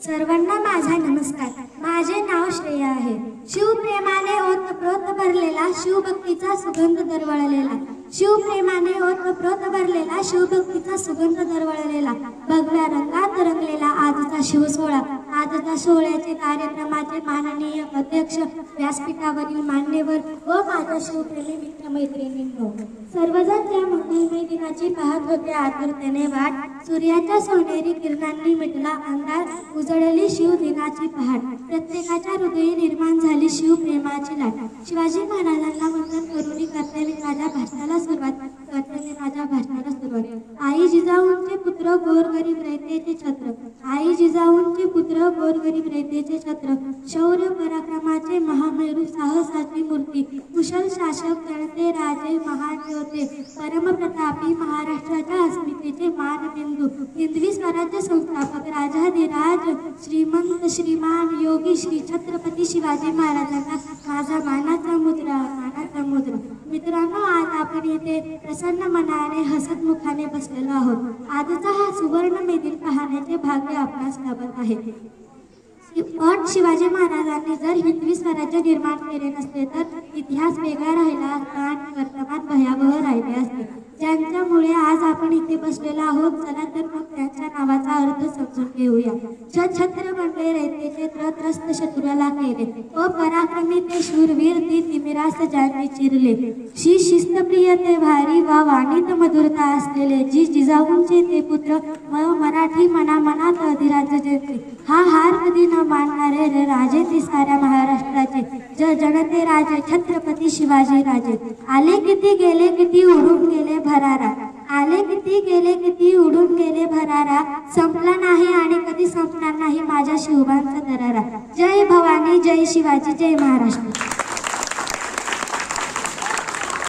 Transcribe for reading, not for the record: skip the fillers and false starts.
सर्वांना माझा नमस्कार. माझे नाव श्रेया आहे. शिवप्रेमाने ओतप्रोत भरलेला, शिवभक्तीचा सुगंध दरवळलेला, शिवप्रेमाने ओतप्रोत भरलेला, शिवभक्तीचा सुगंध दरवळलेला, भगव्या रंगात रंगलेला आजचा शिवसोहळा. आजच्या सोहळ्याचे कार्यक्रमाचे माननीय अध्यक्ष, व्यासपीठावरील मान्यवर व माझ्या शिवप्रेमी मित्रमैत्रिणींनो, सर्वजण ज्या मंगलमय दिनाची पाहत होते आतुरतेने वाट, सूर्याच्या सोनेरी किरणांनी मिटला अंधार, उजळली शिवदिनाची पहाट, प्रत्येकाच्या हृदयी निर्माण झाली शिवप्रेमाची लाट. शिवाजी महाराजांना वंदन करून कर्तव्य माझ्या भाषणाला सुरुवात. आई जिजाऊंचे पुत्र गोरगरीब रयतेचे छत्र, आई जिजाऊंचे पुत्र गोरगरीब रयतेचे छत्र, शौर्य पराक्रमाचे महामेरू साहसाची मूर्ती, कुशल शासक गणते राजे महान होते, परमप्रतापी महाराष्ट्राच्या अस्मितेचे मानबिंदू, हिंदवी स्वराज्य संस्थापक राजाधिराज श्रीमंत श्रीमान योगी श्री छत्रपती शिवाजी महाराजांना माझा मानाचा मुद्रा. मित्रांनो, आज आपण येथे प्रसन्न मनाने हसत मुखाने बसलेलो आहोत. आजचा हा सुवर्ण दिन पाहण्याचे भाग्य आपणास लाभत आहे. पण शिवाजी महाराजांनी जर हिंदवी स्वराज्य निर्माण केले नसते तर इतिहास वेगळा राहिला असता आणि वर्तमान भयावह राहिले असते, ज्यांच्यामुळे आज आपण इथे बसलेलो आहोत. चला तर मग त्यांच्या नावाचा अर्थ समजून घेऊया. छत्र बनले रयतेचे त्रस्त शत्रूला केले, व पराक्रमी ते शूरवीर ती तिमिरास ज्यांनी चिरले, शिस्तप्रिय ते भारी वा वाणीत मधुरता असलेले, जी जिजाऊंचे ते पुत्र व मराठी मनामनात अधिराज्य जेते, हा हार कधी न मानणारे रे राजे ते साऱ्या महाराष्ट्राचे, जनते राजे छत्रपती शिवाजी राजे. आले किती गेले किती उडून गेले भरारा, आले किती गेले किती उडून गेले भरारा, संपला नाही आणि कधी संपणार नाही माझ्या शिवबांचा दरारा. जय भवानी, जय शिवाजी, जय महाराष्ट्र.